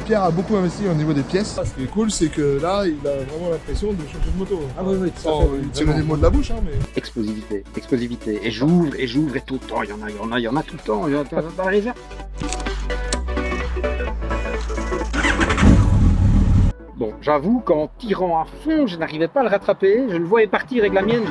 Pierre a beaucoup investi au niveau des pièces. Ce qui est cool, c'est que là, il a vraiment l'impression de changer de moto. Ah oui, Sans tirer des mots de la bouche, hein, mais... Explosivité, explosivité. Et j'ouvre, et tout le temps. Il y en a tout le temps. Il y en a dans la réserve. Bon, j'avoue qu'en tirant à fond, je n'arrivais pas à le rattraper. Je le voyais partir avec la mienne.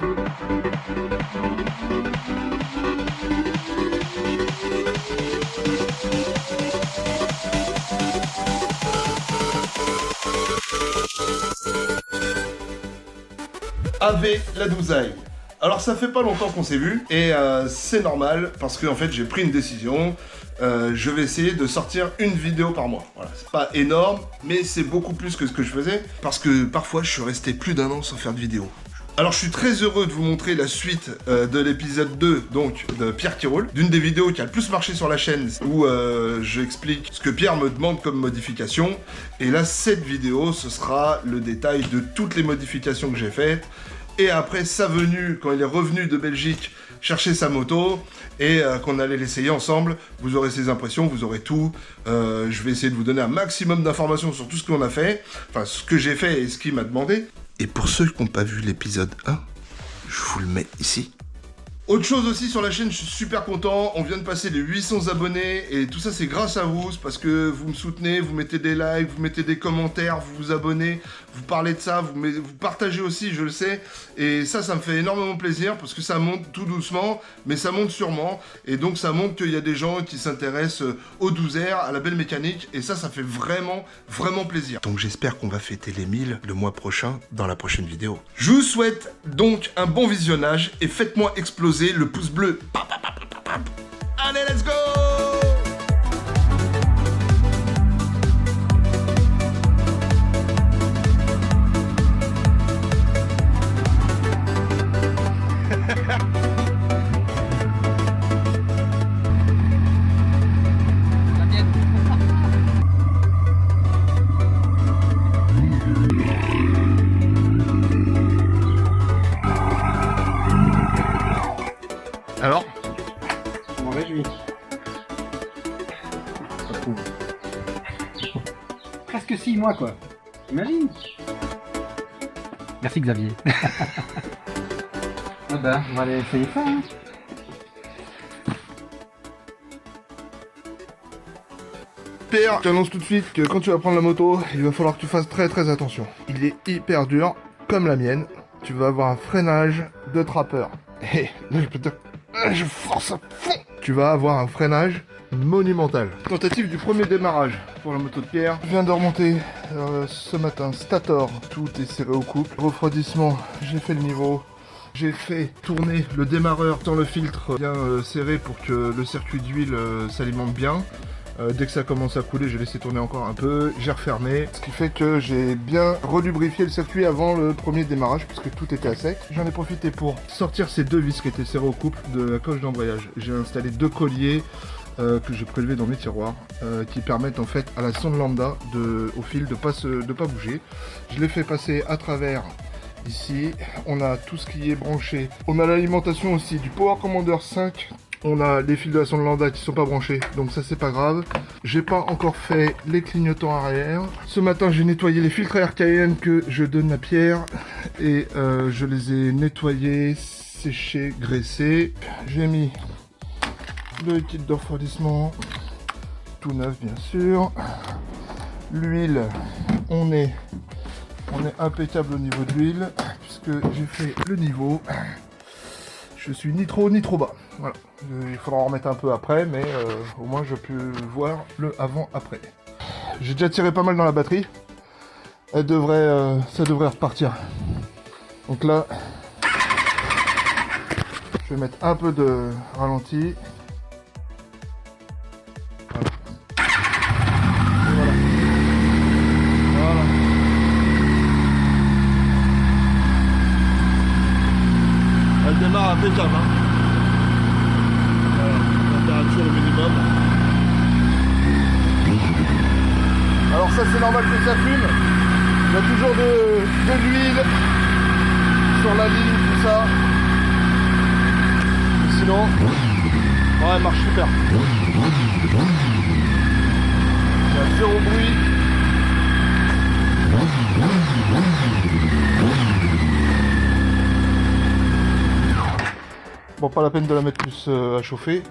Ave la douzaille. Alors ça fait pas longtemps qu'on s'est vu et c'est normal parce que en fait j'ai pris une décision. Je vais essayer de sortir une vidéo par mois. Voilà, c'est pas énorme, mais c'est beaucoup plus que ce que je faisais parce que parfois je suis resté plus d'1 an sans faire de vidéo. Alors je suis très heureux de vous montrer la suite de l'épisode 2 donc de Pierre qui roule, d'une des vidéos qui a le plus marché sur la chaîne où j'explique ce que Pierre me demande comme modification. Et là cette vidéo ce sera le détail de toutes les modifications que j'ai faites. Et après sa venue, quand il est revenu de Belgique chercher sa moto et qu'on allait l'essayer ensemble, vous aurez ses impressions, vous aurez tout. Je vais essayer de vous donner un maximum d'informations sur tout ce qu'on a fait, enfin ce que j'ai fait et ce qu'il m'a demandé. Et pour ceux qui n'ont pas vu l'épisode 1, je vous le mets ici. Autre chose aussi sur la chaîne, je suis super content, on vient de passer les 800 abonnés et tout ça c'est grâce à vous, c'est parce que vous me soutenez, vous mettez des likes, vous mettez des commentaires, vous vous abonnez, vous parlez de ça, vous partagez aussi, je le sais, et ça me fait énormément plaisir parce que ça monte tout doucement, mais ça monte sûrement, et donc ça montre qu'il y a des gens qui s'intéressent au 12R, à la belle mécanique, et ça fait vraiment, vraiment plaisir. Donc j'espère qu'on va fêter les 1000 le mois prochain dans la prochaine vidéo. Je vous souhaite donc un bon visionnage et faites-moi exploser le pouce bleu. Allez, let's go! Alors? Je m'en réjouis. Presque 6 mois, quoi. Imagine. Merci, Xavier. Ah ben, on va aller essayer ça, hein. Pierre, je t'annonce tout de suite que quand tu vas prendre la moto, il va falloir que tu fasses très très attention. Il est hyper dur, comme la mienne. Tu vas avoir un freinage de trappeur. Et là, je peux te... Je force à fond. Tu vas avoir un freinage monumental. Tentative du premier démarrage pour la moto de Pierre. Je viens de remonter ce matin, Stator. Tout est serré au couple. Refroidissement, j'ai fait le niveau. J'ai fait tourner le démarreur dans le filtre bien serré pour que le circuit d'huile s'alimente bien. Dès que ça commence à couler, j'ai laissé tourner encore un peu, j'ai refermé, ce qui fait que j'ai bien relubrifié le circuit avant le premier démarrage puisque tout était à sec. J'en ai profité pour sortir ces deux vis qui étaient serrées au couple de la coche d'embrayage. J'ai installé deux colliers que j'ai prélevés dans mes tiroirs qui permettent en fait à la sonde lambda au fil de pas bouger. Je l'ai fait passer à travers. Ici, on a tout ce qui est branché. On a l'alimentation aussi du Power Commander 5. On a les fils de la sonde lambda qui sont pas branchés, donc ça c'est pas grave. J'ai pas encore fait les clignotants arrière. Ce matin j'ai nettoyé les filtres à air Cayenne que je donne à Pierre. Et je les ai nettoyés, séchés, graissés. J'ai mis le liquide de refroidissement, tout neuf bien sûr. L'huile, on est impeccable au niveau de l'huile, puisque j'ai fait le niveau. Je suis ni trop ni trop bas. Voilà. Il faudra en remettre un peu après, mais au moins je peux voir le avant-après. J'ai déjà tiré pas mal dans la batterie. Ça devrait repartir. Donc là, je vais mettre un peu de ralenti. Voilà. Et voilà. Voilà. Elle démarre impeccable, hein. ça c'est normal que ça fume. Il y a toujours de l'huile sur la ligne, tout ça. Et sinon, ouais, elle marche super. Il y a zéro bruit. Bon, pas la peine de la mettre plus à chauffer.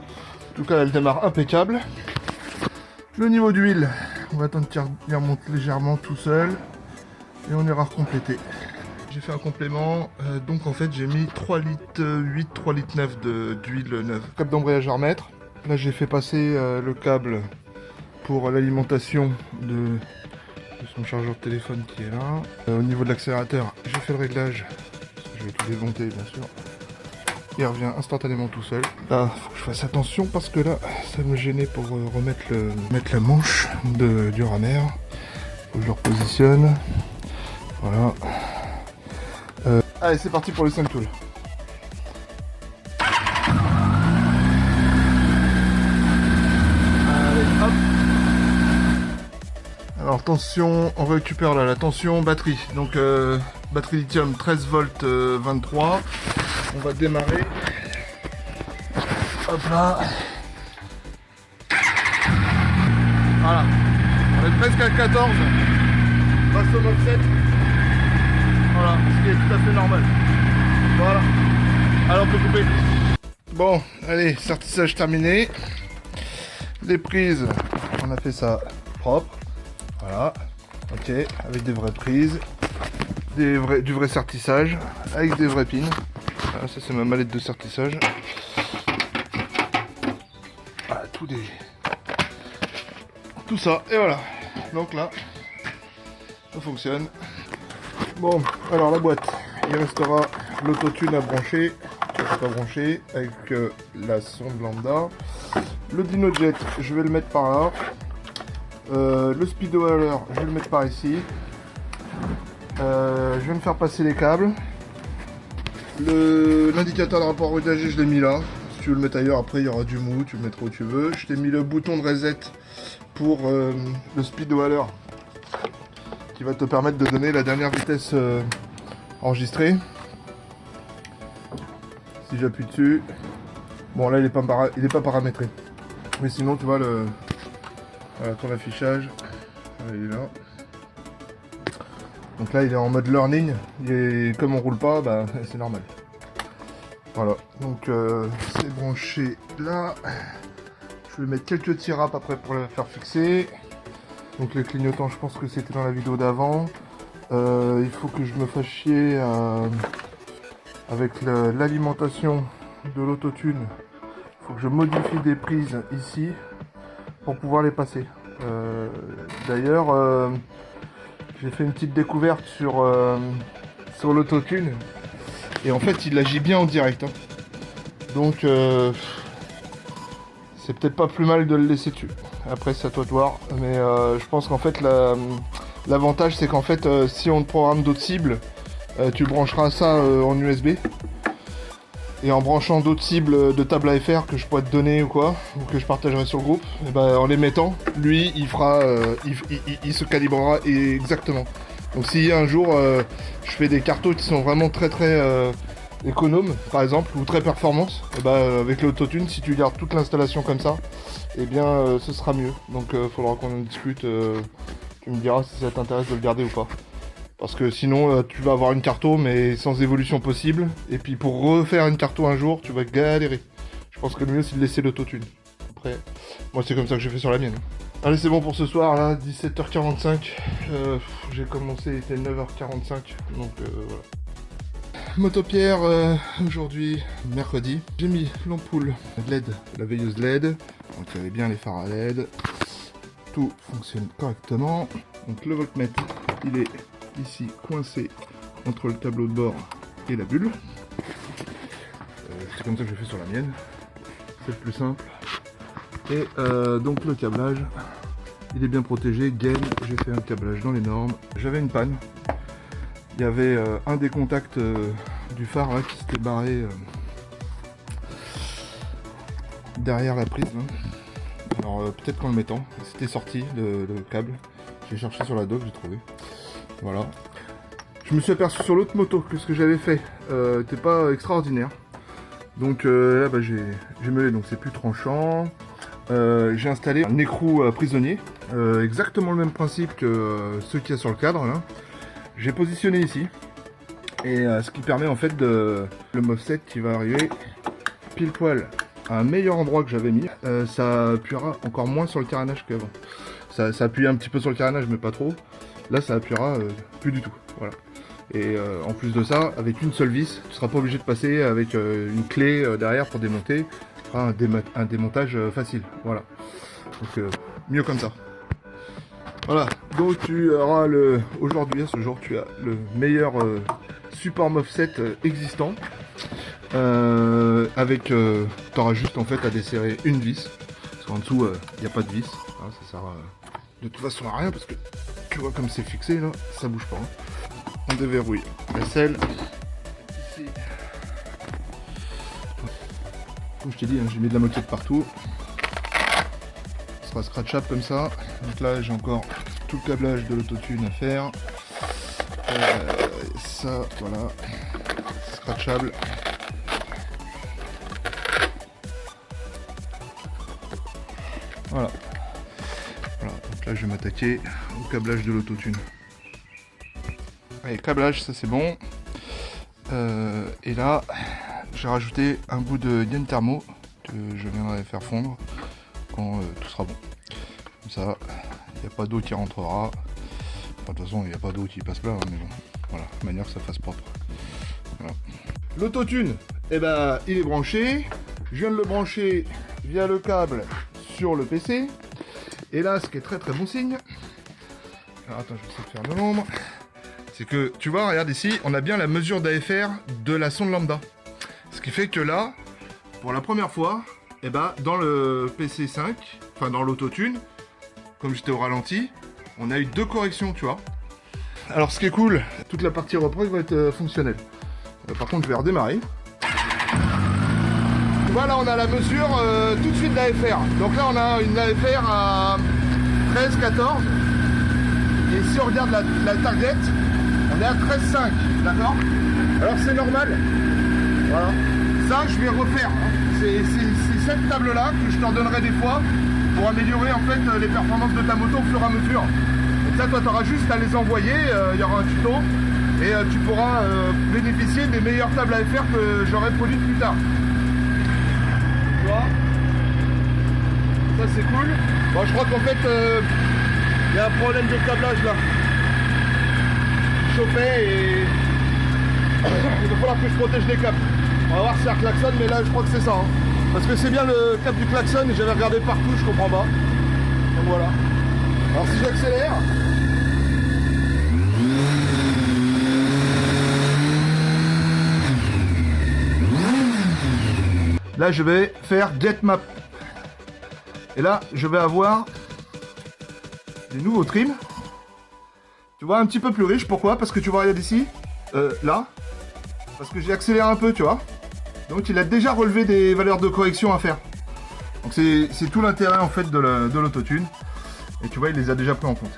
En tout cas, elle démarre impeccable. Le niveau d'huile, on va attendre qu'il remonte légèrement tout seul. Et on ira recompléter. J'ai fait un complément, donc en fait j'ai mis 3 litres 8, 3 litres 9 d'huile neuve. Câble d'embrayage à remettre. Là j'ai fait passer le câble pour l'alimentation de son chargeur de téléphone qui est là. Au niveau de l'accélérateur, j'ai fait le réglage. Je vais tout démonter bien sûr. Il revient instantanément tout seul. Là, faut que je fasse attention parce que là, ça me gênait pour mettre la manche du ramer. Faut que je le repositionne. Voilà. Allez, c'est parti pour les 5 tools. Allez, hop. Alors, tension, on récupère là la tension batterie. Donc, batterie lithium 13 volts 23. On va démarrer. Hop là. Voilà. On est presque à 14. Passe au mode 7. Voilà, ce qui est tout à fait normal. Voilà. Alors on peut couper. Bon, allez, sertissage terminé. Les prises, on a fait ça propre. Voilà. Ok, avec des vraies prises. Du vrai sertissage. Avec des vrais pins. Voilà, ça c'est ma mallette de sertissage. Voilà, tout ça, et voilà. Donc là, ça fonctionne. Bon, alors la boîte, il restera l'autotune à brancher, qui n'est pas branché, avec la sonde lambda. Le DynoJet, je vais le mettre par là. Le speedohaler, je vais le mettre par ici. Je vais me faire passer les câbles. L'indicateur de rapport rodagé, je l'ai mis là. Si tu veux le mettre ailleurs, après il y aura du mou, tu le mettras où tu veux. Je t'ai mis le bouton de reset pour le speedohaler, qui va te permettre de donner la dernière vitesse enregistrée. Si j'appuie dessus, bon là il est pas paramétré, mais sinon tu vois voilà, ton affichage, il est là. Donc là il est en mode learning, et comme on roule pas, bah c'est normal. Voilà, donc c'est branché là. Je vais mettre quelques tirapes après pour le faire fixer. Donc les clignotants, je pense que c'était dans la vidéo d'avant. Il faut que je me fasse chier avec l'alimentation de l'autotune. Il faut que je modifie des prises ici pour pouvoir les passer. D'ailleurs, j'ai fait une petite découverte sur l'autotune. Et en fait, il agit bien en direct. Hein. Donc, c'est peut-être pas plus mal de le laisser dessus. Après, c'est à toi de voir. Mais je pense qu'en fait, l'avantage, c'est qu'en fait, si on te programme d'autres cibles, tu brancheras ça en USB. Et en branchant d'autres cibles de table à FR que je pourrais te donner ou quoi, ou que je partagerai sur le groupe, et ben, en les mettant, lui, il fera, il se calibrera exactement. Donc si un jour, je fais des cartos qui sont vraiment très économes, par exemple, ou très performances, et ben, avec l'autotune, si tu gardes toute l'installation comme ça, et bien, ce sera mieux. Donc, faudra qu'on en discute. Tu me diras si ça t'intéresse de le garder ou pas. Parce que sinon, tu vas avoir une carto, mais sans évolution possible. Et puis pour refaire une carto un jour, tu vas galérer. Je pense que le mieux, c'est de laisser l'autotune. Après, moi, c'est comme ça que j'ai fait sur la mienne. Allez, c'est bon pour ce soir, là, 17h45. J'ai commencé, il était 9h45. Donc, voilà. Motopierre, aujourd'hui, mercredi. J'ai mis l'ampoule LED, la veilleuse LED. Donc, il y avait bien les phares à LED. Tout fonctionne correctement. Donc, le voltmètre, il est ici coincé entre le tableau de bord et la bulle. C'est comme ça que j'ai fait sur la mienne. C'est le plus simple. Et donc le câblage, il est bien protégé. Gain, j'ai fait un câblage dans les normes. J'avais une panne. Il y avait un des contacts du phare là, qui s'était barré derrière la prise. Hein. Alors peut-être qu'en le mettant, c'était sorti le câble. J'ai cherché sur la doc, j'ai trouvé. Voilà. Je me suis aperçu sur l'autre moto que ce que j'avais fait n'était pas extraordinaire. Donc là, bah, j'ai meulé, donc c'est plus tranchant. J'ai installé un écrou prisonnier, exactement le même principe que ceux qu'il y a sur le cadre. Là. J'ai positionné ici. Et ce qui permet en fait de... Le MOF7 qui va arriver pile poil à un meilleur endroit que j'avais mis. Ça appuiera encore moins sur le carénage qu'avant. Ça appuie un petit peu sur le carénage mais pas trop. Là ça appuiera plus du tout. Voilà. Et en plus de ça, avec une seule vis, tu seras pas obligé de passer avec une clé derrière pour démonter. Tu feras un démontage facile. Voilà. Donc mieux comme ça. Voilà. Donc tu auras aujourd'hui à ce jour tu as le meilleur support MOF7 existant. Avec t'auras juste en fait à desserrer une vis. Parce qu'en dessous il n'y a pas de vis. Hein, ça sert de toute façon à rien parce que tu vois comme c'est fixé là, ça bouge pas. Hein. On déverrouille la selle. Ici. Comme je t'ai dit, hein, j'ai mis de la moquette partout. Ça sera scratchable comme ça. Donc là j'ai encore tout le câblage de l'autotune à faire. Ça voilà. Scratchable. Voilà. Voilà. Donc là je vais m'attaquer au câblage de l'autotune. Allez, câblage, ça c'est bon. Et là, j'ai rajouté un bout de Yen Thermo que je viendrai faire fondre quand tout sera bon. Comme ça, il n'y a pas d'eau qui rentrera. Enfin, de toute façon, il n'y a pas d'eau qui passe là, hein, mais bon. Voilà, de manière que ça fasse propre. Voilà. L'autotune, eh ben, il est branché. Je viens de le brancher via le câble sur le PC. Et là, ce qui est très très bon signe. Alors attends, je vais essayer de faire de l'ombre. C'est que, tu vois, regarde ici, on a bien la mesure d'AFR de la sonde lambda. Ce qui fait que là, pour la première fois, eh ben, dans le PC5, enfin dans l'autotune, comme j'étais au ralenti, on a eu 2 corrections, tu vois. Alors ce qui est cool, toute la partie reprog va être fonctionnelle. Par contre, je vais redémarrer. Voilà, on a la mesure tout de suite d'AFR. Donc là, on a une AFR à 13, 14. Et si on regarde la target, on est à 13,5, d'accord? Alors c'est normal. Voilà. Ça, je vais refaire. Hein. C'est cette table-là que je t'en donnerai des fois pour améliorer en fait les performances de ta moto au fur et à mesure. Donc ça, toi, tu auras juste à les envoyer. Il y aura un tuto et tu pourras bénéficier des meilleures tables AFR que j'aurai produites plus tard. Tu vois? Ça, c'est cool. Bon, je crois qu'en fait, il y a un problème de câblage là. Chauffé et il va falloir que je protège les câbles. On va voir si ça klaxonne, mais là je crois que c'est ça. Hein. Parce que c'est bien le câble du klaxon et j'avais regardé partout, je comprends pas. Donc voilà. Alors si j'accélère. Là je vais faire get map. Et là je vais avoir des nouveaux trims. Tu vois, un petit peu plus riche, pourquoi? Parce que tu vois, regarde ici, là, parce que j'ai accéléré un peu, tu vois. Donc il a déjà relevé des valeurs de correction à faire. Donc c'est tout l'intérêt en fait de l'autotune. Et tu vois, il les a déjà pris en compte.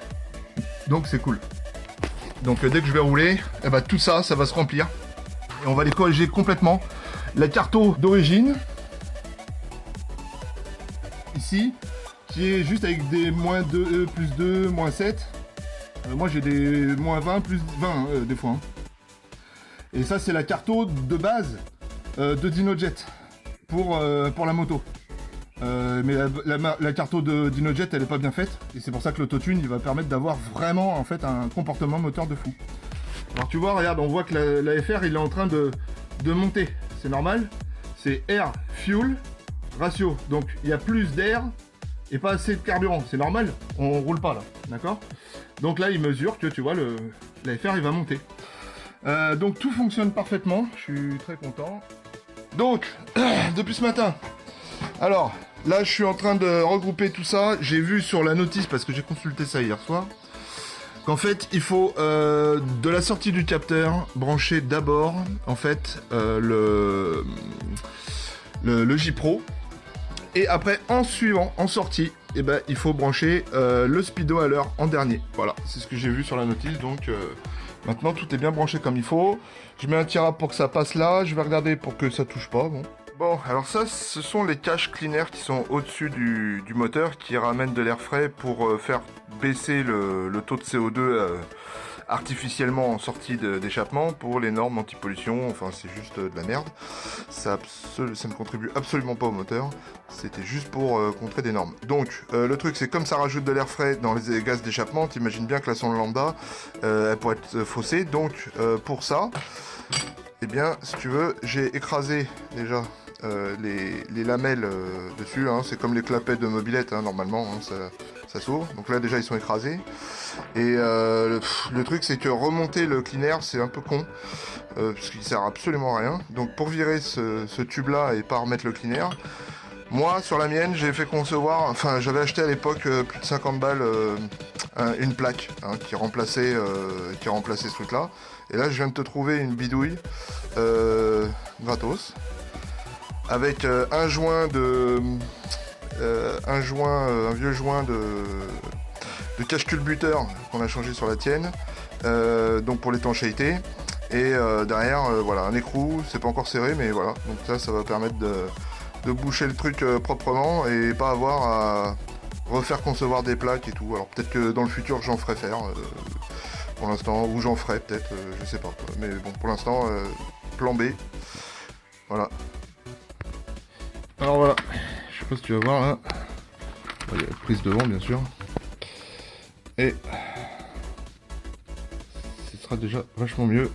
Donc c'est cool. Donc dès que je vais rouler, eh ben, tout ça, ça va se remplir. Et on va les corriger complètement. La carto d'origine, ici, qui est juste avec des moins 2, plus 2, moins 7. Moi j'ai des moins 20, plus 20 des fois. Hein. Et ça c'est la carto de base de DinoJet pour la moto. Mais la carto de DinoJet elle est pas bien faite. Et c'est pour ça que l'autotune il va permettre d'avoir vraiment en fait un comportement moteur de fou. Alors tu vois, regarde, on voit que la FR il est en train de monter. C'est normal. C'est air fuel ratio. Donc il y a plus d'air et pas assez de carburant. C'est normal, on roule pas là. D'accord? Donc là, il mesure que tu vois, la FR il va monter. Donc tout fonctionne parfaitement, je suis très content. Donc, depuis ce matin, alors là je suis en train de regrouper tout ça. J'ai vu sur la notice, parce que j'ai consulté ça hier soir, qu'en fait il faut de la sortie du capteur brancher d'abord en fait le J-Pro. Et après en suivant, en sortie, et ben il faut brancher le speedo à l'heure en dernier. Voilà, c'est ce que j'ai vu sur la notice, donc maintenant tout est bien branché comme il faut. Je mets un tirable pour que ça passe là, je vais regarder pour que ça touche pas, bon. Bon, alors ça, ce sont les caches cleaners qui sont au-dessus du moteur, qui ramènent de l'air frais pour faire baisser le taux de CO2 artificiellement en sortie d'échappement pour les normes anti-pollution. Enfin, c'est juste de la merde. Ça ne contribue absolument pas au moteur. C'était juste pour contrer des normes. Donc, le truc, c'est comme ça rajoute de l'air frais dans les gaz d'échappement, t'imagines bien que la sonde lambda, elle pourrait être faussée. Donc, pour ça, eh bien, si tu veux, j'ai écrasé déjà les lamelles dessus, hein. C'est comme les clapets de mobilette, hein, normalement, hein, ça s'ouvre. Donc là déjà ils sont écrasés. Et le truc c'est que remonter le cleaner c'est un peu con, parce qu'il sert absolument à rien. Donc pour virer ce tube là et pas remettre le cleaner, moi sur la mienne j'ai fait concevoir, enfin j'avais acheté à l'époque plus de 50 balles une plaque, hein, qui remplaçait ce truc là. Et là je viens de te trouver une bidouille gratos, avec un vieux joint de cache-culbuteur qu'on a changé sur la tienne, donc pour l'étanchéité, et derrière voilà un écrou, c'est pas encore serré mais voilà, donc ça va permettre de boucher le truc proprement et pas avoir à refaire concevoir des plaques et tout. Alors peut-être que dans le futur j'en ferai faire, pour l'instant, ou j'en ferai peut-être, je sais pas quoi. Mais bon, pour l'instant, plan B, voilà. Alors voilà, je sais pas si tu vas voir là, il y a la prise devant bien sûr, et ce sera déjà vachement mieux,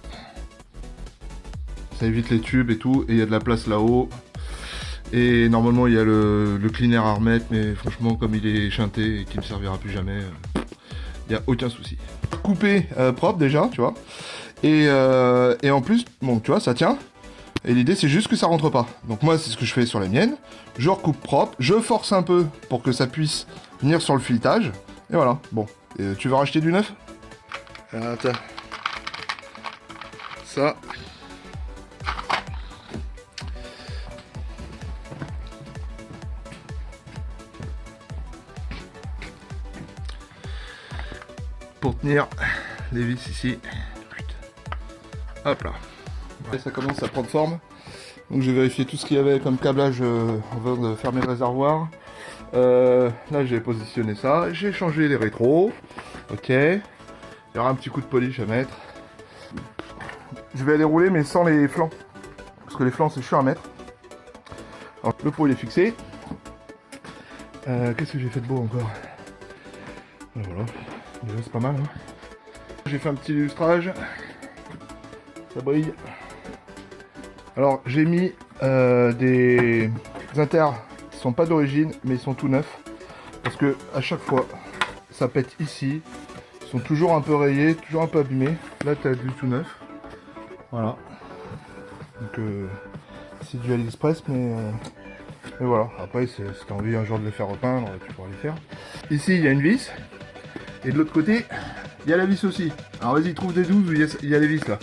ça évite les tubes et tout, et il y a de la place là-haut, et normalement il y a le cleaner à remettre, mais franchement comme il est chanté et qu'il ne servira plus jamais, il n'y a aucun souci. Coupé propre déjà, tu vois, et en plus, bon tu vois, ça tient. Et l'idée c'est juste que ça rentre pas. Donc moi c'est ce que je fais sur la mienne. Je recoupe propre, je force un peu pour que ça puisse venir sur le filetage. Et voilà, bon. Et tu veux racheter du neuf? Tiens. Ça. Pour tenir les vis ici. Hop là. Et ça commence à prendre forme, donc j'ai vérifié tout ce qu'il y avait comme câblage avant de fermer le réservoir. Là j'ai positionné ça, j'ai changé les rétros, ok, il y aura un petit coup de polish à mettre. Je vais aller rouler mais sans les flancs, parce que les flancs c'est chiant à mettre. Alors, le pot il est fixé. Qu'est-ce que j'ai fait de beau encore? Voilà, déjà c'est pas mal, hein. J'ai fait un petit illustrage, ça brille. Alors j'ai mis des inters qui sont pas d'origine mais ils sont tout neufs, parce que à chaque fois ça pète ici, ils sont toujours un peu rayés, toujours un peu abîmés. Là tu as du tout neuf, voilà, donc c'est du AliExpress mais voilà, après si tu as envie un jour de les faire repeindre tu pourras les faire. Ici il y a une vis et de l'autre côté il y a la vis aussi. Alors vas-y, trouve des 12 où il y a les vis là.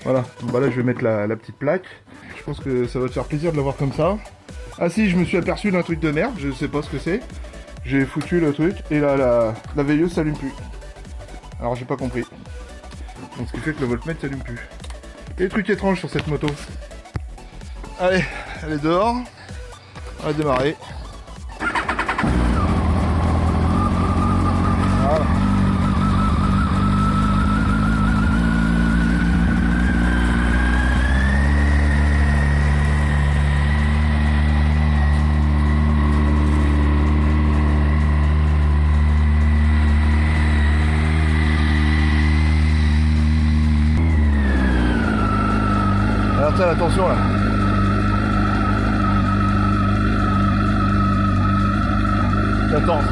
Voilà, donc bah là je vais mettre la petite plaque. Je pense que ça va te faire plaisir de l'avoir comme ça. Ah si, je me suis aperçu d'un truc de merde, je sais pas ce que c'est. J'ai foutu le truc et là la veilleuse s'allume plus. Alors j'ai pas compris. Donc ce qui fait que le voltmètre s'allume plus. Et des trucs étranges sur cette moto. Allez, elle est dehors. On va démarrer. Voilà. Alors tiens, attention là. « 14,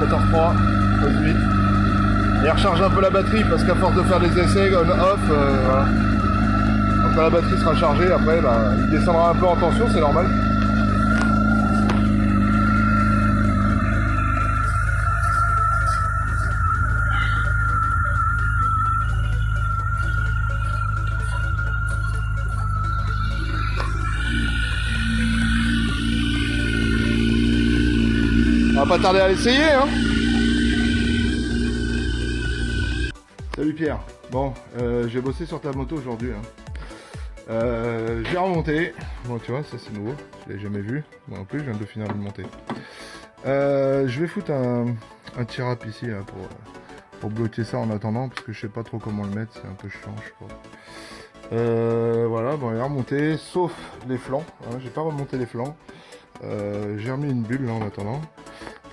14.3, 18. Et recharge un peu la batterie parce qu'à force de faire des essais on-off, voilà. Donc quand la batterie sera chargée, après bah, il descendra un peu en tension, c'est normal. pas tarder à l'essayer, hein. Salut Pierre. Bon, j'ai bossé sur ta moto aujourd'hui. Hein. J'ai remonté. Bon, tu vois, ça c'est nouveau. Je l'ai jamais vu. Moi non plus, je viens de finir de le monter. Je vais foutre un tirap ici là, pour bloquer ça en attendant, parce que je sais pas trop comment le mettre. C'est un peu chiant, je crois. Voilà, bon, il est remonté, sauf les flancs. Hein, j'ai pas remonté les flancs. J'ai remis une bulle là en attendant.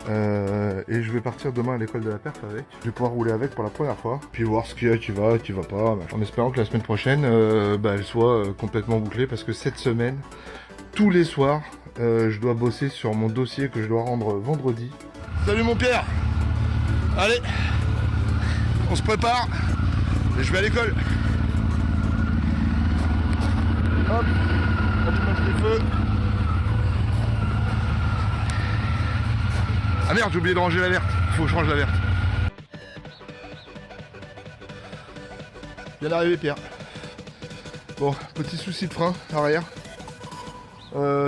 Et je vais partir demain à l'école de la perf avec. Je vais pouvoir rouler avec pour la première fois. Puis voir ce qu'il y a qui va pas. En espérant que la semaine prochaine, elle soit complètement bouclée. Parce que cette semaine, tous les soirs, je dois bosser sur mon dossier que je dois rendre vendredi. Salut mon Pierre. Allez, on se prépare. Et je vais à l'école. Hop, on allumage les feux. Ah merde, j'ai oublié de ranger la verte. Faut que je range la verte. Bien arrivé Pierre. Bon, petit souci de frein arrière.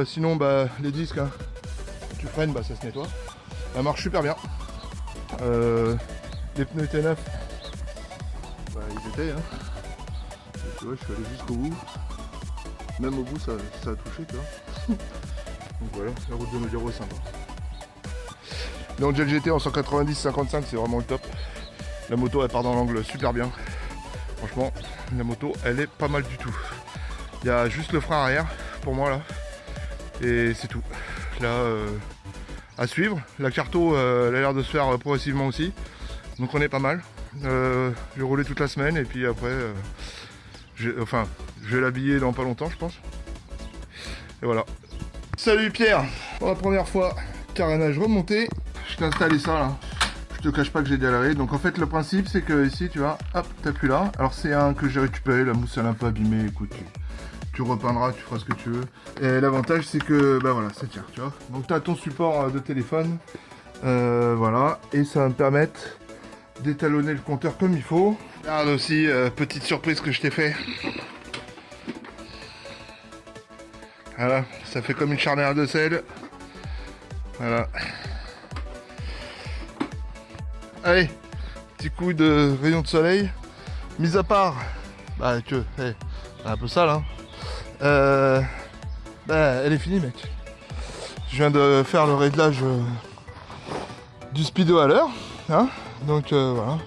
Sinon bah les disques, hein, tu freines, bah ça se nettoie. Ça marche super bien. Les pneus étaient neufs. Bah ils étaient hein. Et tu vois, je suis allé jusqu'au bout. Même au bout ça a touché, tu vois. Donc voilà, la route de Mediro est sympa. Donc Gel GT en 190-55, c'est vraiment le top. La moto elle part dans l'angle super bien. Franchement, la moto elle est pas mal du tout. Il y a juste le frein arrière pour moi là. Et c'est tout. Là, à suivre. La carto elle a l'air de se faire progressivement aussi. Donc on est pas mal. Je vais rouler toute la semaine et puis après, je vais l'habiller dans pas longtemps je pense. Et voilà. Salut Pierre. Pour la première fois, carénage remonté. Je t'ai installé ça là. Je te cache pas que j'ai galéré. Donc en fait le principe c'est que ici tu vois, hop, t'appuies là. Alors c'est un que j'ai récupéré, la mousse elle est un peu abîmée, écoute, tu repeindras, tu feras ce que tu veux. Et l'avantage c'est que bah voilà, ça tient, tu vois. Donc tu as ton support de téléphone. Voilà. Et ça va me permettre d'étalonner le compteur comme il faut. Regarde aussi, petite surprise que je t'ai fait. Voilà, ça fait comme une charnière de sel. Voilà. Allez, petit coup de rayon de soleil. Mis à part, bah que, c'est un peu sale hein. Elle est finie mec. Je viens de faire le réglage du speedo à l'heure, hein. Donc voilà.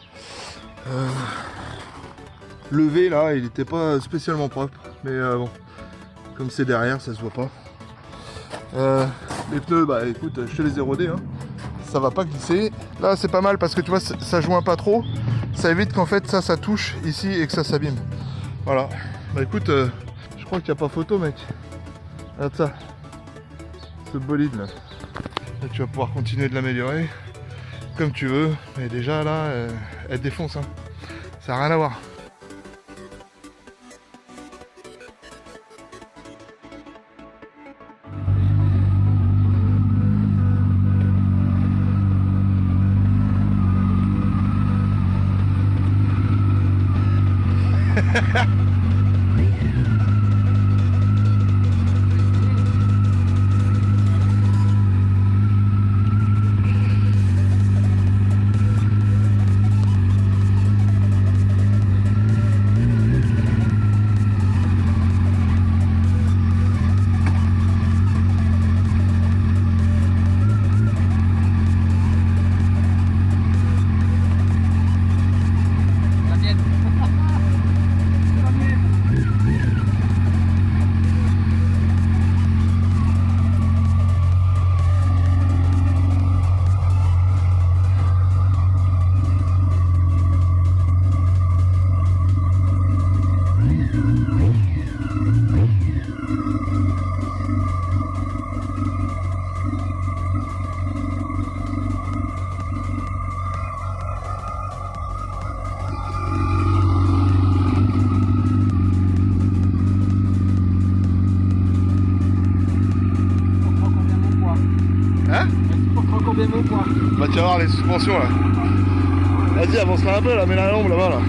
Le V là, il était pas spécialement propre, mais bon, comme c'est derrière, ça se voit pas. Les pneus, bah écoute, je te les ai rodés hein. Ça va pas glisser. Là c'est pas mal parce que tu vois ça joint pas trop. Ça évite qu'en fait ça touche ici et que ça s'abîme. Voilà. Bah écoute, je crois qu'il n'y a pas photo mec. Regarde ça. Ce bolide là. Là tu vas pouvoir continuer de l'améliorer comme tu veux. Mais déjà là, elle défonce hein. Ça n'a rien à voir. Bah tu vas voir les suspensions là. Vas-y, avance-la un peu là, mets-la à l'ombre là-bas là.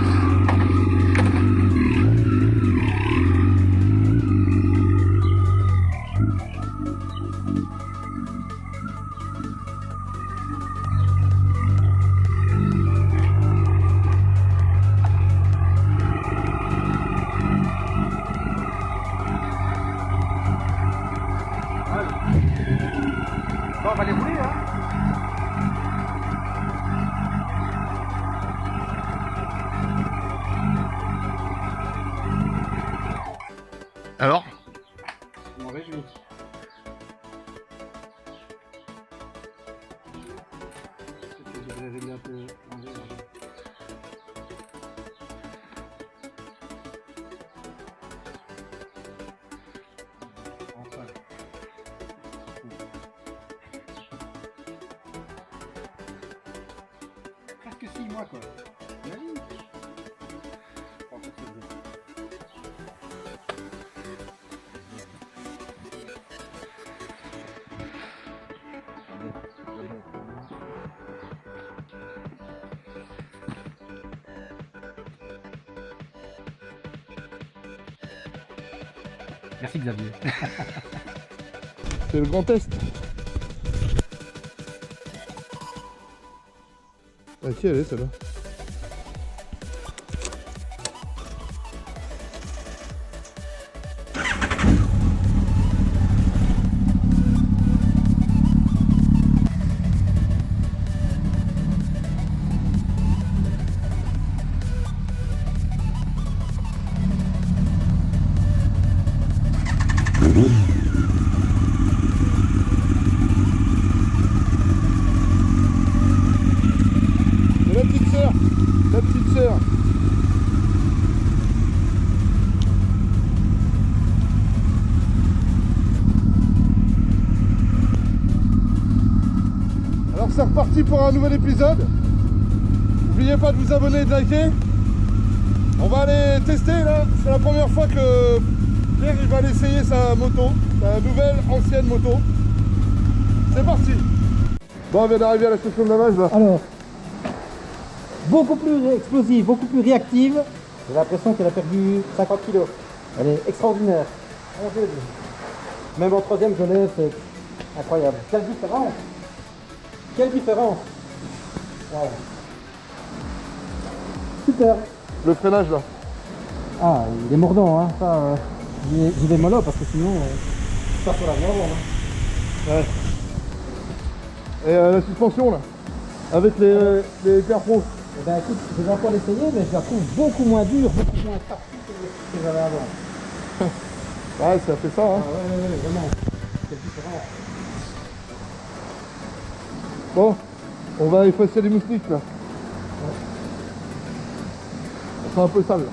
Alors? Je m'en réjouis. Je devrais régler un peu l'enlever, là. Enfin. Presque 6 mois quoi. Imagine. Oh, ça fait bien. Merci Xavier. C'est le grand test. À qui elle est celle-là? C'est la petite sœur. La petite sœur. Alors c'est reparti pour un nouvel épisode. N'oubliez pas de vous abonner et de liker. On va aller tester là. C'est la première fois que Pierre il va aller essayer sa moto. Sa nouvelle ancienne moto. C'est parti. Bon, on vient d'arriver à la station de lavage là. Alors, beaucoup plus explosive, beaucoup plus réactive. J'ai l'impression qu'elle a perdu 50 kilos. Elle est extraordinaire. Mon Dieu. Même en troisième jeunesse, c'est incroyable. Quelle différence! Quelle différence! Wow. Super! Le freinage là. Ah, il est mordant, hein. Ça, j'y vais mollo parce que sinon, je pars sur la viande. Hein. Ouais. Et la suspension là. Avec les Hyper Pro. Eh ben écoute, je vais encore l'essayer, mais je la trouve beaucoup moins dure, beaucoup moins partie que j'avais avant. Ouais, ça fait ça hein. Ah ouais, vraiment. C'est différent. Bon, on va effacer les moustiques là. C'est un peu sale là.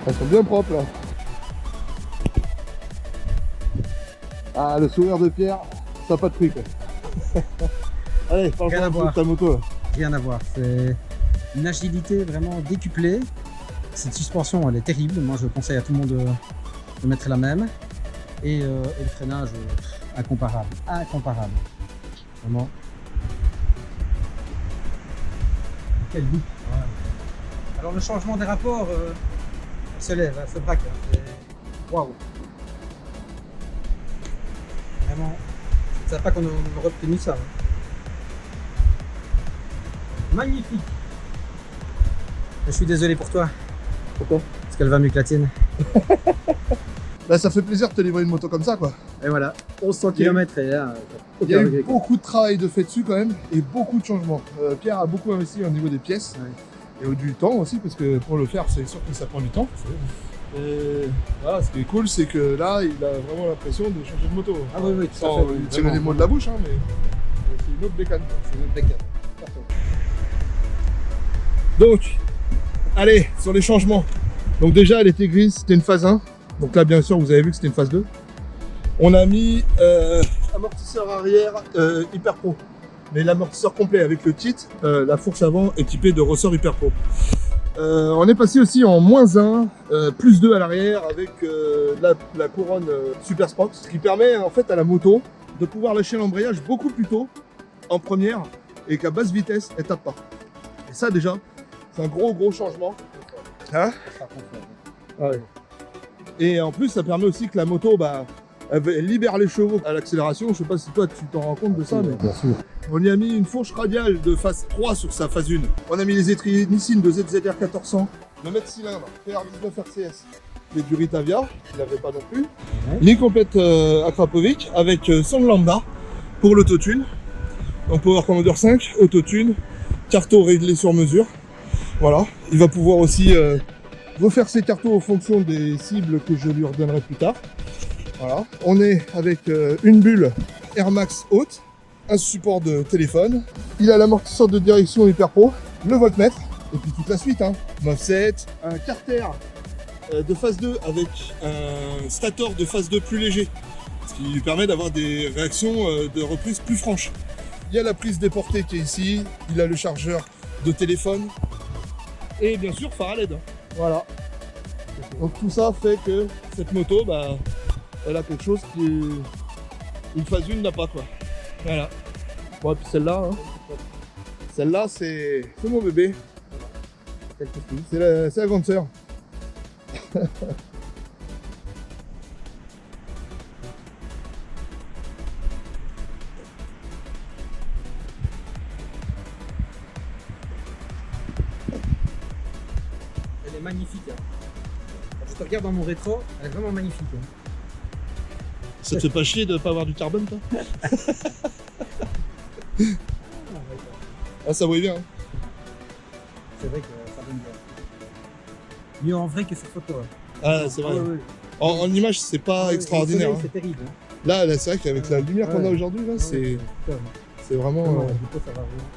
Elles sont bien propres là. Ah, le sourire de Pierre, ça n'a pas de prix quoi. Allez, Rien à parle-moi un peu de voir. ta moto là. Rien à voir, c'est une agilité vraiment décuplée. Cette suspension, elle est terrible. Moi, je conseille à tout le monde de mettre la même. Et le freinage, incomparable. Incomparable. Vraiment. Quel goût. Ouais. Alors, le changement des rapports se lève, hein, se braque. Hein, waouh. Vraiment, je ne savais pas qu'on aurait obtenu ça. Hein. Magnifique. Je suis désolé pour toi. Pourquoi? Parce qu'elle va mieux que la tienne. Bah, ça fait plaisir de te livrer une moto comme ça quoi. Et voilà, 1100 km et là, Il y a eu beaucoup de travail de fait dessus quand même et beaucoup de changements. Pierre a beaucoup investi au niveau des pièces et du temps aussi parce que pour le faire c'est sûr que ça prend du temps. Et voilà, ce qui est cool c'est que là il a vraiment l'impression de changer de moto. Ah oui, tout Sans à fait. tirer les mots de la bouche hein, mais c'est une autre bécane. C'est une bécane. Donc, allez, sur les changements. Donc déjà, elle était grise, c'était une phase 1. Donc là, bien sûr, vous avez vu que c'était une phase 2. On a mis amortisseur arrière Hyper Pro. mais l'amortisseur complet avec le titre, la fourche avant équipée de ressorts Hyper Pro. On est passé aussi en -1, plus 2 à l'arrière avec la couronne Super Spox, ce qui permet en fait à la moto de pouvoir lâcher l'embrayage beaucoup plus tôt en première et qu'à basse vitesse elle tape pas. Et ça déjà, c'est un gros changement. Hein? Ouais. Et en plus ça permet aussi que la moto elle libère les chevaux à l'accélération. Je sais pas si toi tu t'en rends compte de ça, mais bien sûr. on y a mis une fourche radiale de phase 3 sur sa phase 1. On a mis les étriers Nissin de ZZR 1400, le mètre cylindre PR19 RCS, les du Ritavia, il n'avait pas non plus. Ouais. Ligne complète Akrapovic avec son lambda pour l'autotune. Donc Power Commander 5, autotune, carto réglé sur mesure. Voilà, il va pouvoir aussi refaire ses cartos en fonction des cibles que je lui redonnerai plus tard. Voilà, on est avec une bulle Air Max haute, un support de téléphone, il a l'amortisseur de direction Hyper Pro, le voltmètre, et puis toute la suite, hein. Offset, un carter de phase 2 avec un stator de phase 2 plus léger, ce qui lui permet d'avoir des réactions de reprise plus franches. Il y a la prise déportée qui est ici, il a le chargeur de téléphone, et bien sûr phare à LED. Voilà. Donc tout ça fait que cette moto, elle a quelque chose qui une phase 1 n'a pas, quoi. Voilà. Bon, et puis celle-là, hein. Celle-là, c'est mon bébé. C'est la grande sœur. Elle est magnifique. Hein. Quand je te regarde dans mon rétro, elle est vraiment magnifique. Hein. Ça te fait pas chier de pas avoir du carbone, toi? Ah, ça voit bien. Hein. C'est vrai que ça donne bien. Mieux en vrai que sur photo. Hein. Ah, c'est vrai. Ouais. En image, c'est pas extraordinaire. Soleil, Hein. c'est terrible. Hein. Là, c'est vrai qu'avec la lumière qu'on a aujourd'hui, là, c'est vraiment. Du coup, ça va vraiment.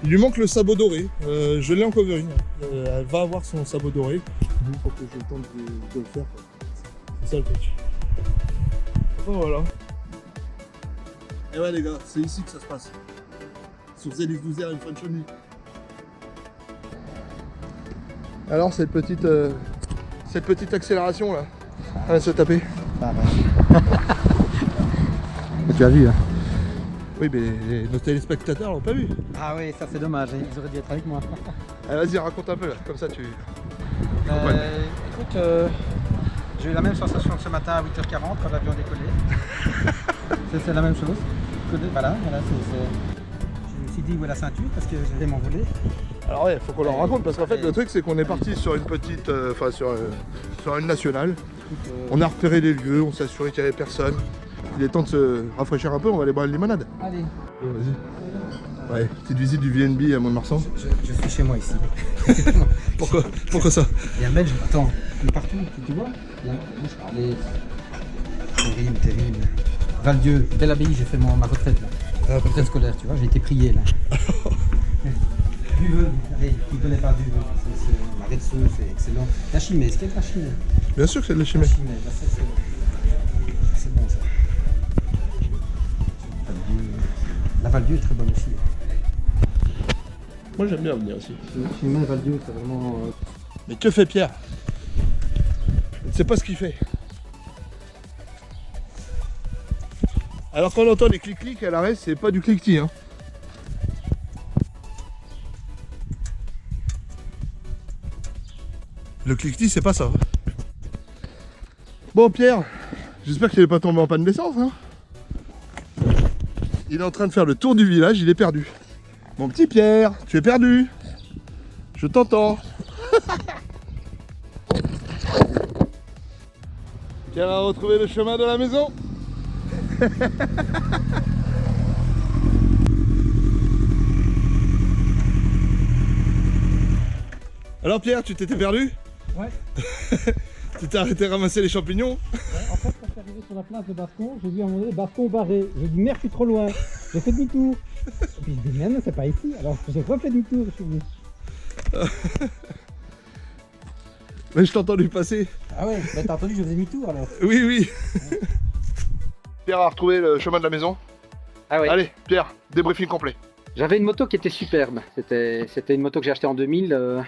Il lui manque le sabot doré. Je l'ai en covering. Elle va avoir son sabot doré. Il faut que je tente de le faire. C'est ça le truc. Enfin, voilà. Et ouais les gars, c'est ici que ça se passe. Sur ZX12R et Franchoni. Alors cette petite accélération là, elle va se taper. Ah, ouais. Tu as vu, hein? Oui mais nos téléspectateurs l'ont pas vu. Ah oui, ça c'est dommage, hein. Ils auraient dû être avec moi. Allez, vas-y, raconte un peu là, comme ça tu... Écoute, j'ai eu la même sensation que ce matin à 8h40 quand l'avion décollait. c'est la même chose. Voilà, je me suis dit où est la ceinture parce que je vais m'envoler. Alors ouais, faut qu'on leur raconte parce qu'en fait le truc c'est qu'on est parti sur une petite, sur une nationale. On a repéré les lieux, on s'est assuré qu'il n'y avait personne. Il est temps de se rafraîchir un peu, on va aller boire une limonade. Allez. Vas-y. Ouais, petite visite du VNB à Mont-de-Marsan. Je suis chez moi ici. Pourquoi ça? Il y a un Belge, attends, il est partout, tu vois? Il y a terrible. Val-Dieu, belle abbaye, j'ai fait ma retraite là. Ah, Retraite scolaire, tu vois, j'ai été prié là. Duveux, allez, qui ne connaît pas Duveux, c'est marais de Sceaux, c'est excellent. La Chimay, est-ce qu'il y a de la Chimay? Bien sûr que c'est de la Chimay. C'est bon ça. La Val-Dieu est très bonne aussi. Moi j'aime bien venir aussi. Chimay, Val-Dieu, c'est vraiment... Mais que fait Pierre? Je ne sais pas ce qu'il fait. Alors quand on entend les clics-clics à l'arrêt, c'est pas du cliquetis, hein. Le cliquetis, c'est pas ça. Bon Pierre, j'espère qu'il n'est pas tombé en panne d'essence, hein. Il est en train de faire le tour du village, il est perdu. Mon petit Pierre, tu es perdu. Je t'entends. Pierre a retrouvé le chemin de la maison. Alors Pierre, tu t'étais perdu? Ouais. Tu t'es arrêté à ramasser les champignons? Ouais, en fait, quand je suis arrivé sur la place de Bascon, j'ai vu à un moment donné Bascon barré. J'ai dit merde, je suis trop loin. J'ai fait demi-tour. Et puis je dis merde, c'est pas ici. Alors j'ai refait demi-tour, je suis venu. Mais je t'ai entendu passer. Ah ouais, bah, t'as entendu, je faisais demi-tour alors. Oui, oui. Pierre a retrouvé le chemin de la maison. Ah ouais. Allez, Pierre, débriefing complet. J'avais une moto qui était superbe. C'était une moto que j'ai achetée en 2000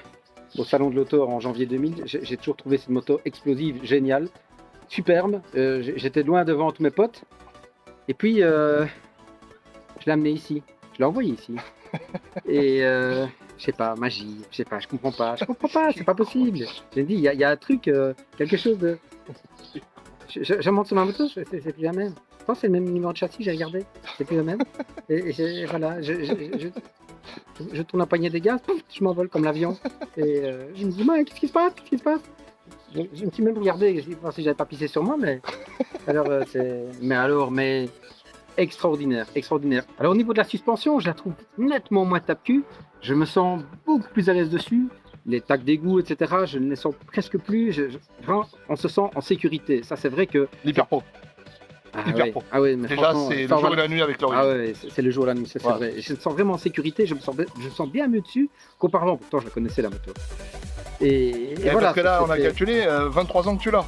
au salon de l'auto en janvier 2000. J'ai toujours trouvé cette moto explosive, géniale, superbe. J'étais loin devant tous mes potes. Et puis, je l'ai amenée ici. Je l'ai envoyée ici. Et je sais pas, magie, je sais pas, je comprends pas, c'est pas possible. J'ai dit, il y a un truc, quelque chose de. Je monte sur ma moto, c'est plus la même. Je pense que c'est le même numéro de châssis, j'ai regardé, c'est plus le même. Voilà, je tourne un poignet des gaz, pouf, je m'envole comme l'avion. Et je me dis, mais qu'est-ce qui se passe? Qu'est-ce qui se passe? Je me suis même regardé, je dis, si j'avais pas pissé sur moi, mais. Alors, mais extraordinaire, extraordinaire. Alors, au niveau de la suspension, je la trouve nettement moins tape-cul. Je me sens beaucoup plus à l'aise dessus. Les tacs d'égout, etc., je ne les sens presque plus. Vraiment, on se sent en sécurité. Ça, c'est vrai que. L'hyper pro. Hyper ouais. pro. Ah ouais, mais Déjà, c'est le jour et la nuit avec l'origine. Ah ouais, c'est le jour et la nuit, c'est vrai. Et je me sens vraiment en sécurité, je me sens bien mieux dessus qu'auparavant. Pourtant, je la connaissais la moto. Et voilà. Parce que là, on a calculé 23 ans que tu l'as.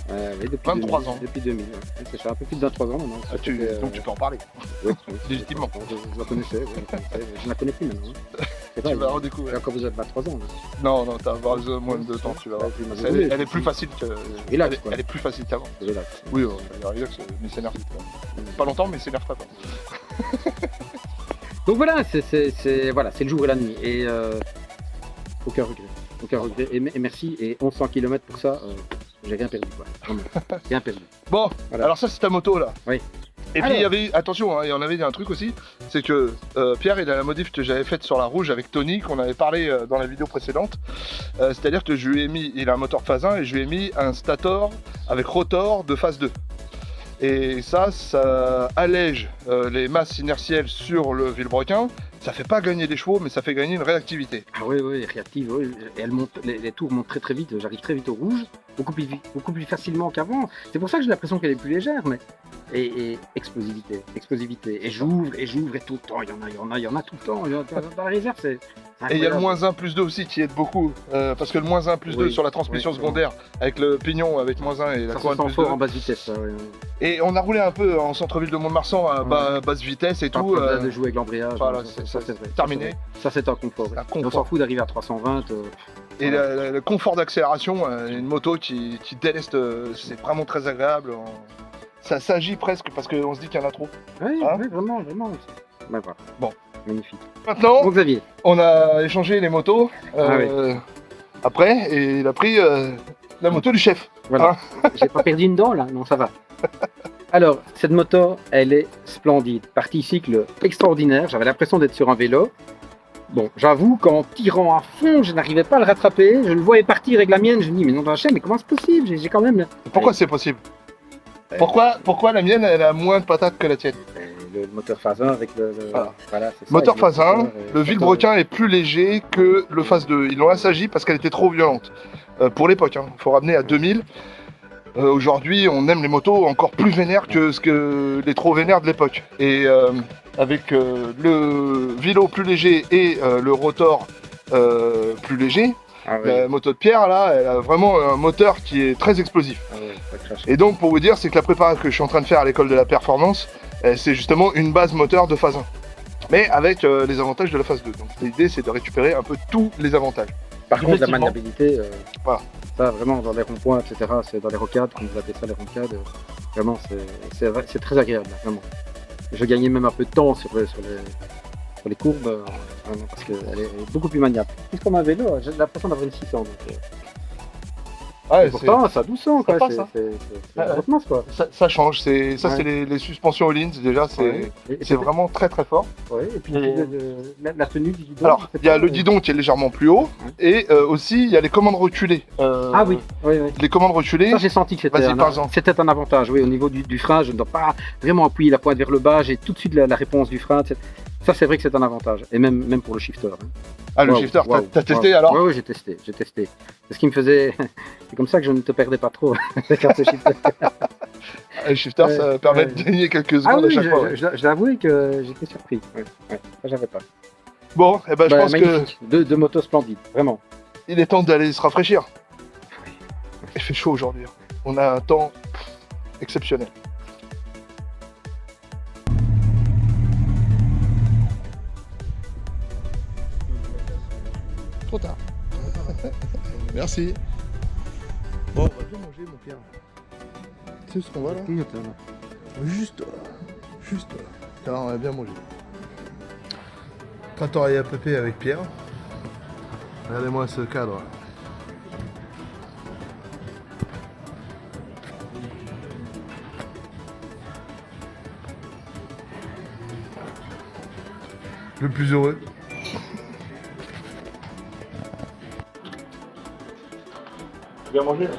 Oui, depuis 23 2000, ans. Depuis 2000, ouais. C'est ça, un peu plus de 23 ans maintenant. Donc tu peux en parler. Oui, légitimement. Je la connaissais, je ne la connais plus maintenant. Tu vas redécouvrir. Quand vous avez 23 ans. Là. Non, t'as moins de temps, tu vas voir. Elle est plus facile que. Relax, elle est plus facile qu'avant. Relax. Oui, relax, mais s'énerve. Pas longtemps, mais s'énerve pas. Donc voilà, c'est le jour et la nuit. Et aucun regret. Aucun regret. Et merci. Et 1100 km pour ça. J'ai rien perdu, quoi. Vraiment, rien perdu. Bon, voilà. Alors ça c'est ta moto là. Oui. Et puis il y avait, attention, il y en avait un truc aussi, c'est que Pierre il a la modif que j'avais faite sur la rouge avec Tony, qu'on avait parlé dans la vidéo précédente. C'est-à-dire que je lui ai mis, il a un moteur phase 1 et je lui ai mis un stator avec rotor de phase 2. Et ça allège les masses inertielles sur le vilebrequin. Ça fait pas gagner des chevaux, mais ça fait gagner une réactivité. Ah oui, réactive, oui. Et elle monte, les tours montent très vite, j'arrive très vite au rouge, beaucoup plus facilement qu'avant. C'est pour ça que j'ai l'impression qu'elle est plus légère, mais. Et explosivité. Et j'ouvre, et tout le temps, il y en a tout le temps. Dans la réserve, c'est. Et il y a le moins 1 plus 2 aussi qui aide beaucoup, parce que le moins 1 plus 2 sur la transmission secondaire, avec le pignon avec moins 1 et la couronne plus 2. En basse vitesse, ça, oui. Et on a roulé un peu en centre-ville de Mont-de-Marsan à basse vitesse et tout. De jouer avec l'embrayage, voilà, ça c'est vrai. Terminé. Ça c'est un confort. On s'en fout d'arriver à 320. Et le confort d'accélération, une moto qui déleste, c'est vraiment très agréable. Ça s'agit presque parce qu'on se dit qu'il y en a trop. Oui, vraiment. Ben, voilà. Bon. Magnifique. Maintenant, bon, Xavier. On a échangé les motos après et il a pris la moto du chef. Voilà. J'ai pas perdu une dent là, non ça va. Alors, cette moto, elle est splendide. Partie cycle extraordinaire, j'avais l'impression d'être sur un vélo. Bon, j'avoue qu'en tirant à fond, je n'arrivais pas à le rattraper. Je le voyais partir avec la mienne, je me dis mais non dans la chaîne, mais comment c'est possible? J'ai quand même... Pourquoi c'est possible? Pourquoi la mienne, elle a moins de patates que la tienne? Le moteur phase 1 avec le... Voilà, c'est ça, moteur phase 1, le vilebrequin est plus léger que le phase 2. Ils l'ont assagi parce qu'elle était trop violente. Pour l'époque, il faut ramener à 2000. Aujourd'hui, on aime les motos encore plus vénères que les trop vénères de l'époque. Et avec le vélo plus léger et le rotor plus léger, la moto de Pierre, là, elle a vraiment un moteur qui est très explosif. Et donc, pour vous dire, c'est que la préparation que je suis en train de faire à l'école de la performance, c'est justement une base moteur de phase 1. Mais avec les avantages de la phase 2. Donc l'idée, c'est de récupérer un peu tous les avantages. Par contre, la maniabilité, voilà. Ça vraiment dans les ronds-points, etc., c'est dans les rocades, comme vous appelez ça les rocades, vraiment c'est très agréable, vraiment. Je gagnais même un peu de temps sur les courbes, vraiment, parce qu'elle est beaucoup plus maniable. Plus comme un vélo, j'ai l'impression d'avoir une 600. Donc, ouais, pourtant, ça a 1200, quoi. Ça change. C'est les suspensions Öhlins, déjà, c'est vraiment très très fort. Ouais, et puis la tenue du guidon. Alors, il y a le guidon qui est légèrement plus haut, et aussi il y a les commandes reculées. Ah oui. Les commandes reculées. Ça, j'ai senti que c'était un avantage. Oui, au niveau du frein, je ne dois pas vraiment appuyer la pointe vers le bas. J'ai tout de suite la réponse du frein. Ça, c'est vrai que c'est un avantage. Et même pour le shifter. Hein. Ah, le shifter, t'as testé alors? Oui, j'ai testé. C'est ce qui me faisait. C'est comme ça que je ne te perdais pas trop quand ce shifter. Le shifter, ça permet de gagner quelques secondes à chaque fois. Je dois avouer que j'étais surpris. Ça, j'avais pas. Bon, je pense magnifique. Deux motos splendides, vraiment. Il est temps d'aller se rafraîchir. Il fait chaud aujourd'hui. On a un temps exceptionnel. trop tard. Merci. Bon, on va bien manger, mon Pierre. Tu sais ce qu'on va là? Juste là. Juste là. Tiens, on va bien manger. Trattoria Pépé avec Pierre. Regardez-moi ce cadre. Le plus heureux. Tu viens manger là?